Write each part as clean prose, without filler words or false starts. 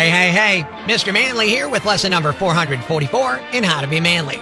Hey, Mr. Manly here with lesson number 444 in How to Be Manly.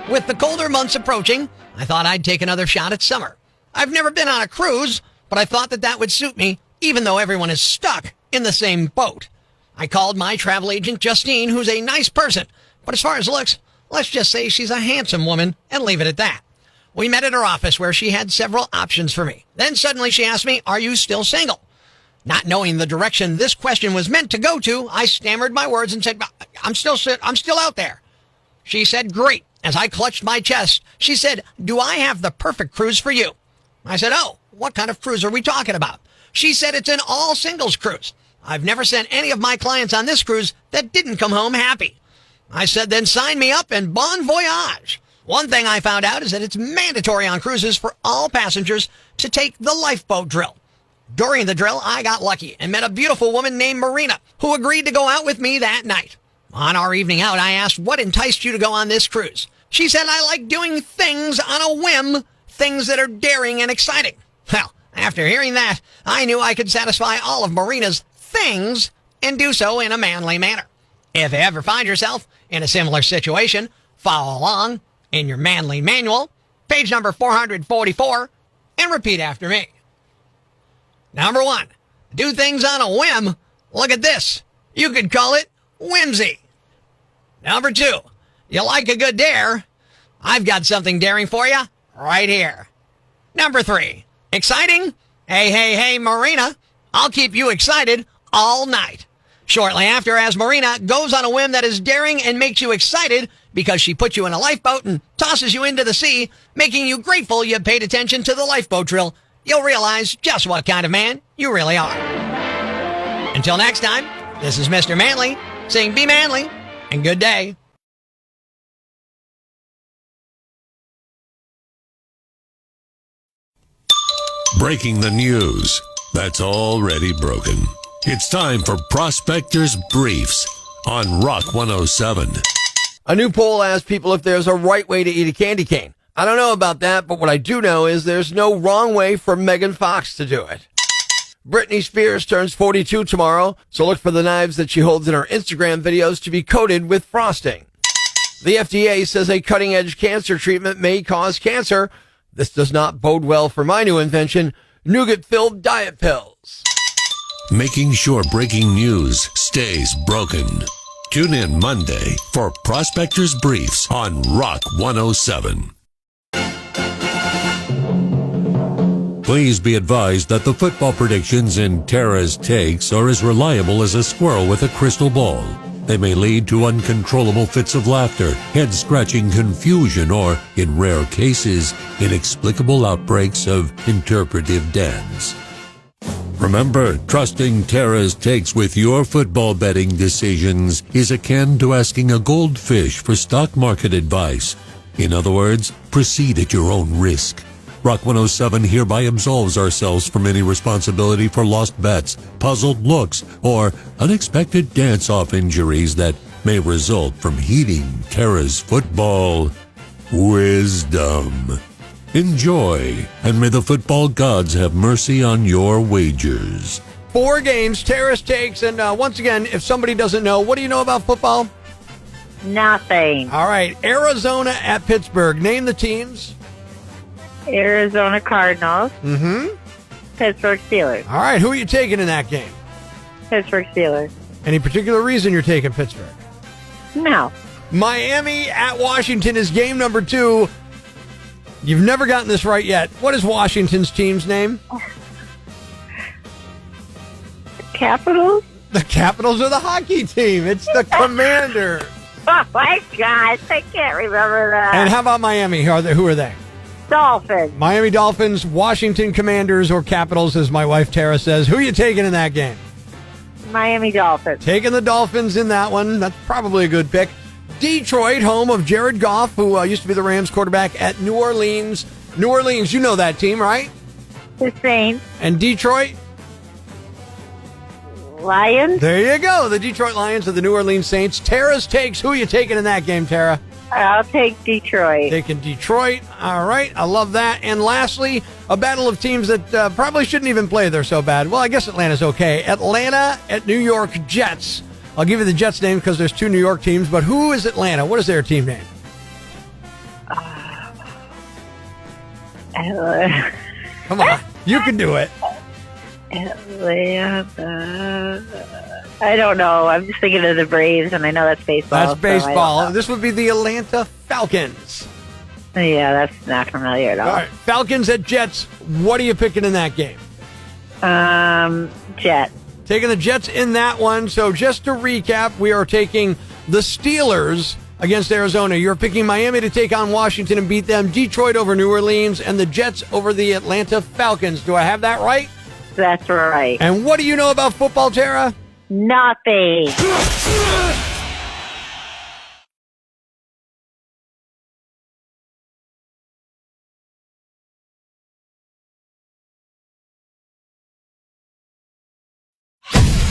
With the colder months approaching, I thought I'd take another shot at summer. I've never been on a cruise, but I thought that would suit me, even though everyone is stuck in the same boat. I called my travel agent, Justine, who's a nice person, but as far as looks, let's just say she's a handsome woman and leave it at that. We met at her office where she had several options for me. Then suddenly she asked me, "Are you still single?" Not knowing the direction this question was meant to go to, I stammered my words and said, I'm still out there. She said, "Great." As I clutched my chest, she said, "Do I have the perfect cruise for you?" I said, "Oh, what kind of cruise are we talking about?" She said, "It's an all singles cruise. I've never sent any of my clients on this cruise that didn't come home happy." I said, "Then sign me up and bon voyage." One thing I found out is that it's mandatory on cruises for all passengers to take the lifeboat drill. During the drill, I got lucky and met a beautiful woman named Marina, who agreed to go out with me that night. On our evening out, I asked, "What enticed you to go on this cruise?" She said, "I like doing things on a whim, things that are daring and exciting." Well, after hearing that, I knew I could satisfy all of Marina's things and do so in a manly manner. If you ever find yourself in a similar situation, follow along in your manly manual, page number 444, and repeat after me. Number 1, do things on a whim. Look at this. You could call it whimsy. Number 2, you like a good dare. I've got something daring for you right here. Number 3, exciting. Hey, Marina, I'll keep you excited all night. Shortly after, as Marina goes on a whim that is daring and makes you excited because she puts you in a lifeboat and tosses you into the sea, making you grateful you paid attention to the lifeboat drill, you'll realize just what kind of man you really are. Until next time, this is Mr. Manly saying be manly and good day. Breaking the news that's already broken. It's time for Prospector's Briefs on Rock 107. A new poll asks people if there's a right way to eat a candy cane. I don't know about that, but what I do know is there's no wrong way for Megan Fox to do it. Britney Spears turns 42 tomorrow, so look for the knives that she holds in her Instagram videos to be coated with frosting. The FDA says a cutting-edge cancer treatment may cause cancer. This does not bode well for my new invention, nougat-filled diet pills. Making sure breaking news stays broken. Tune in Monday for Prospector's Briefs on Rock 107. Please be advised that the football predictions in Tara's takes are as reliable as a squirrel with a crystal ball. They may lead to uncontrollable fits of laughter, head-scratching confusion, or, in rare cases, inexplicable outbreaks of interpretive dance. Remember, trusting Tara's takes with your football betting decisions is akin to asking a goldfish for stock market advice. In other words, proceed at your own risk. Rock 107 hereby absolves ourselves from any responsibility for lost bets, puzzled looks, or unexpected dance-off injuries that may result from heeding Tara's football wisdom. Enjoy, and may the football gods have mercy on your wagers. 4 games, Tara's takes, and once again, if somebody doesn't know, what do you know about football? Nothing. All right, Arizona at Pittsburgh. Name the teams. Arizona Cardinals. Pittsburgh Steelers. All right, who are you taking in that game? Pittsburgh Steelers. Any particular reason you're taking Pittsburgh? No. Miami at Washington is game number 2. You've never gotten this right yet. What is Washington's team's name? Capitals? The Capitals are the hockey team. It's the Commanders. Oh, my gosh. I can't remember that. And how about Miami? Who are they? Dolphins. Miami Dolphins, Washington Commanders, or Capitals, as my wife Tara says. Who are you taking in that game? Miami Dolphins. Taking the Dolphins in that one. That's probably a good pick. Detroit, home of Jared Goff, who used to be the Rams quarterback, at New Orleans. New Orleans, you know that team, right? The Saints. And Detroit? Lions. There you go. The Detroit Lions of the New Orleans Saints. Tara's takes. Who are you taking in that game, Tara? I'll take Detroit. Taking Detroit. All right. I love that. And lastly, a battle of teams that probably shouldn't even play. They're so bad. Well, I guess Atlanta's okay. Atlanta at New York Jets. I'll give you the Jets name because there's two New York teams, but who is Atlanta? What is their team name? Come on. You can do it. Atlanta. I don't know. I'm just thinking of the Braves, and I know that's baseball. That's baseball. This would be the Atlanta Falcons. Yeah, that's not familiar at all. All right. Falcons at Jets. What are you picking in that game? Jet. Taking the Jets in that one. So just to recap, we are taking the Steelers against Arizona. You're picking Miami to take on Washington and beat them. Detroit over New Orleans, and the Jets over the Atlanta Falcons. Do I have that right? That's right. And what do you know about football, Tara? Nothing.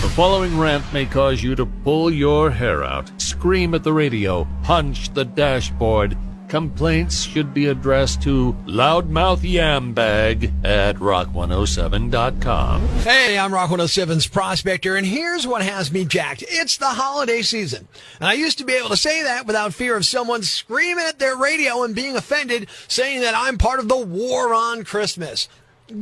The following rant may cause you to pull your hair out, scream at the radio, punch the dashboard. Complaints should be addressed to loudmouth.yambag at rock107.com. Hey, I'm Rock 107's Prospector, and here's what has me jacked. It's the holiday season. And I used to be able to say that without fear of someone screaming at their radio and being offended, saying that I'm part of the war on Christmas.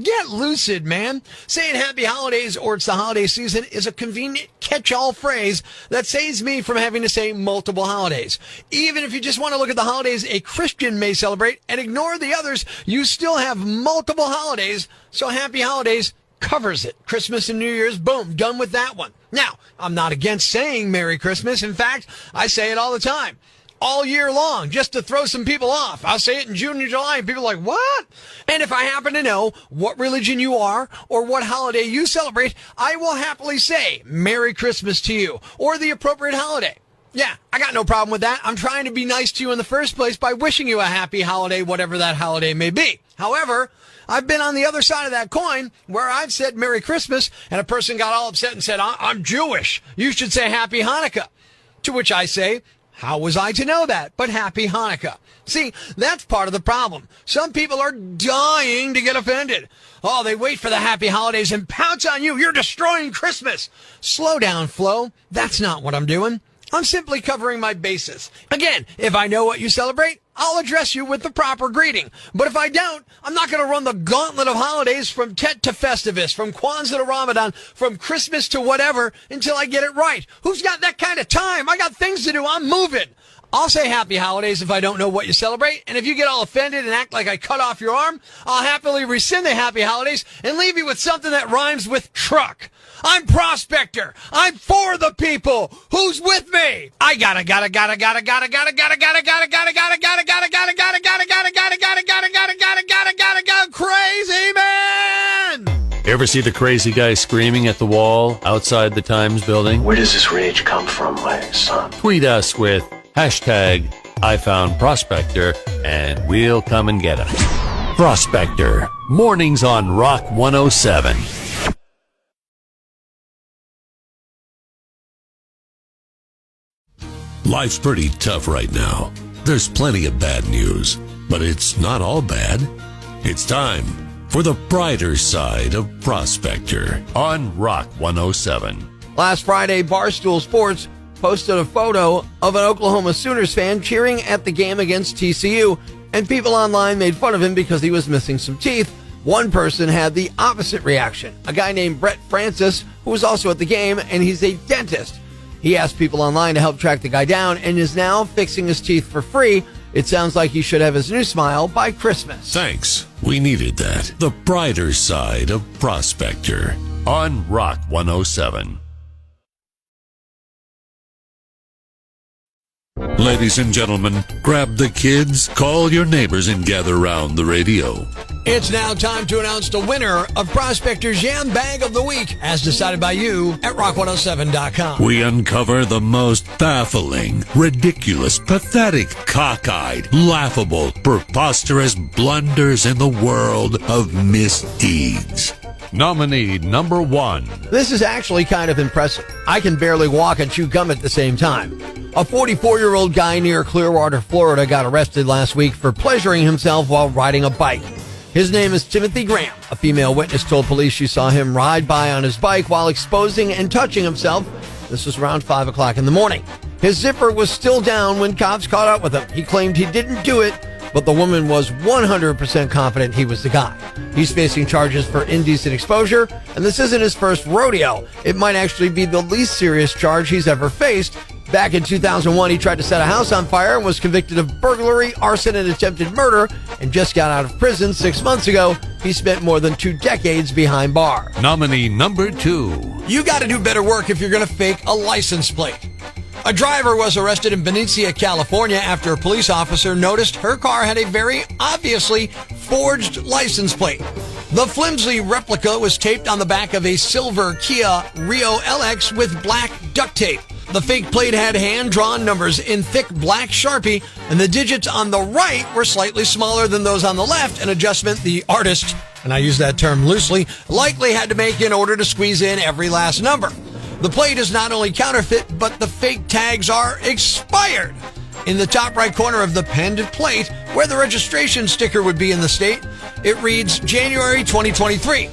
Get lucid, man. Saying happy holidays or it's the holiday season is a convenient catch-all phrase that saves me from having to say multiple holidays. Even if you just want to look at the holidays a Christian may celebrate and ignore the others, you still have multiple holidays, so happy holidays covers it. Christmas and New Year's, boom, done with that one. Now, I'm not against saying Merry Christmas. In fact, I say it all the time. All year long, just to throw some people off. I'll say it in June and July, and people are like, what? And if I happen to know what religion you are or what holiday you celebrate, I will happily say Merry Christmas to you or the appropriate holiday. Yeah, I got no problem with that. I'm trying to be nice to you in the first place by wishing you a happy holiday, whatever that holiday may be. However, I've been on the other side of that coin where I've said Merry Christmas and a person got all upset and said, I'm Jewish. You should say Happy Hanukkah. To which I say, how was I to know that? But happy Hanukkah. See, that's part of the problem. Some people are dying to get offended. Oh, they wait for the happy holidays and pounce on you. You're destroying Christmas. Slow down, Flo. That's not what I'm doing. I'm simply covering my bases. Again, if I know what you celebrate, I'll address you with the proper greeting. But if I don't, I'm not going to run the gauntlet of holidays from Tet to Festivus, from Kwanzaa to Ramadan, from Christmas to whatever until I get it right. Who's got that kind of time? I got things to do. I'm moving. I'll say happy holidays if I don't know what you celebrate. And if you get all offended and act like I cut off your arm, I'll happily rescind the happy holidays and leave you with something that rhymes with truck. I'm Prospector. I'm for the people. Who's with me? I gotta go crazy, man. Ever see the crazy guy screaming at the wall outside the Times building? Where does this rage come from, my son? Tweet us with hashtag #IFoundProspector and we'll come and get him. Prospector, mornings on Rock 107. Life's pretty tough right now. There's plenty of bad news, but it's not all bad. It's time for the brighter side of Prospector on Rock 107. Last Friday, Barstool Sports posted a photo of an Oklahoma Sooners fan cheering at the game against TCU, and people online made fun of him because he was missing some teeth. One person had the opposite reaction. A guy named Brett Francis, who was also at the game, and he's a dentist. He asked people online to help track the guy down and is now fixing his teeth for free. It sounds like he should have his new smile by Christmas. Thanks. We needed that. The brighter side of Prospector on Rock 107. Ladies and gentlemen, grab the kids, call your neighbors, and gather around the radio. It's now time to announce the winner of Prospector's Jam Bag of the Week, as decided by you at rock107.com. We uncover the most baffling, ridiculous, pathetic, cockeyed, laughable, preposterous blunders in the world of misdeeds. Nominee number 1. This is actually kind of impressive. I can barely walk and chew gum at the same time. A 44-year-old guy near Clearwater, Florida got arrested last week for pleasuring himself while riding a bike. His name is Timothy Graham. A female witness told police she saw him ride by on his bike while exposing and touching himself This was around 5 o'clock in the morning. His zipper was still down when cops caught up with him. He claimed he didn't do it, but the woman was 100% confident he was the guy. He's facing charges for indecent exposure, and this isn't his first rodeo. It might actually be the least serious charge he's ever faced. Back in 2001, he tried to set a house on fire and was convicted of burglary, arson, and attempted murder, and just got out of prison 6 months ago. He spent more than 2 decades behind bars. Nominee number 2. You got to do better work if you're going to fake a license plate. A driver was arrested in Benicia, California after a police officer noticed her car had a very obviously forged license plate. The flimsy replica was taped on the back of a silver Kia Rio LX with black duct tape. The fake plate had hand-drawn numbers in thick black Sharpie, and the digits on the right were slightly smaller than those on the left, an adjustment the artist, and I use that term loosely, likely had to make in order to squeeze in every last number. The plate is not only counterfeit, but the fake tags are expired. In the top right corner of the penned plate, where the registration sticker would be in the state, it reads January 2023.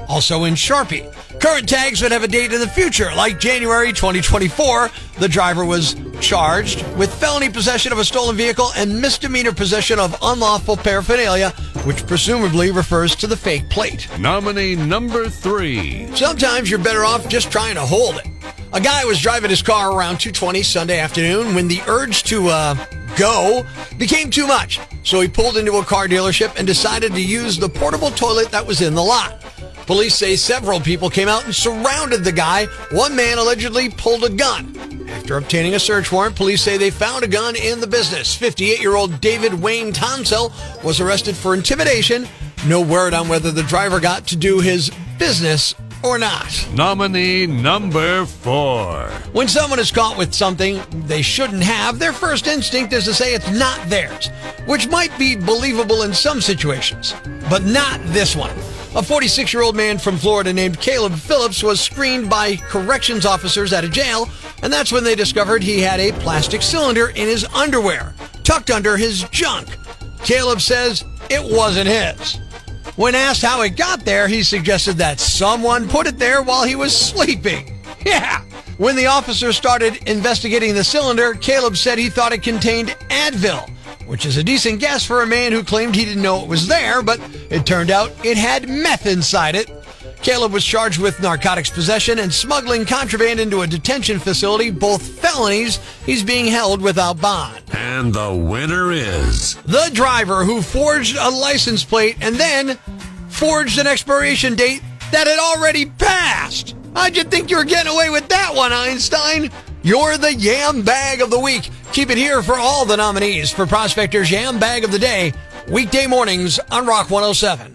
Also in Sharpie. Current tags would have a date in the future, like January 2024. The driver was charged with felony possession of a stolen vehicle and misdemeanor possession of unlawful paraphernalia, which presumably refers to the fake plate. Nominee number 3. Sometimes you're better off just trying to hold it. A guy was driving his car around 2:20 Sunday afternoon when the urge to go became too much. So he pulled into a car dealership and decided to use the portable toilet that was in the lot. Police say several people came out and surrounded the guy. One man allegedly pulled a gun. After obtaining a search warrant, police say they found a gun in the business. 58-year-old David Wayne Tonsell was arrested for intimidation. No word on whether the driver got to do his business or not. Nominee number 4. When someone is caught with something they shouldn't have, their first instinct is to say it's not theirs, which might be believable in some situations, but not this one. A 46-year-old man from Florida named Caleb Phillips was screened by corrections officers at a jail, and that's when they discovered he had a plastic cylinder in his underwear, tucked under his junk. Caleb says it wasn't his. When asked how it got there, he suggested that someone put it there while he was sleeping. Yeah! When the officer started investigating the cylinder, Caleb said he thought it contained Advil, which is a decent guess for a man who claimed he didn't know it was there, but it turned out it had meth inside it. Caleb was charged with narcotics possession and smuggling contraband into a detention facility, both felonies. He's being held without bond. And the winner is the driver who forged a license plate and then forged an expiration date that had already passed. How'd you think you were getting away with that one, Einstein? You're the Yam Bag of the Week. Keep it here for all the nominees for Prospector's Yam Bag of the Day, weekday mornings on Rock 107.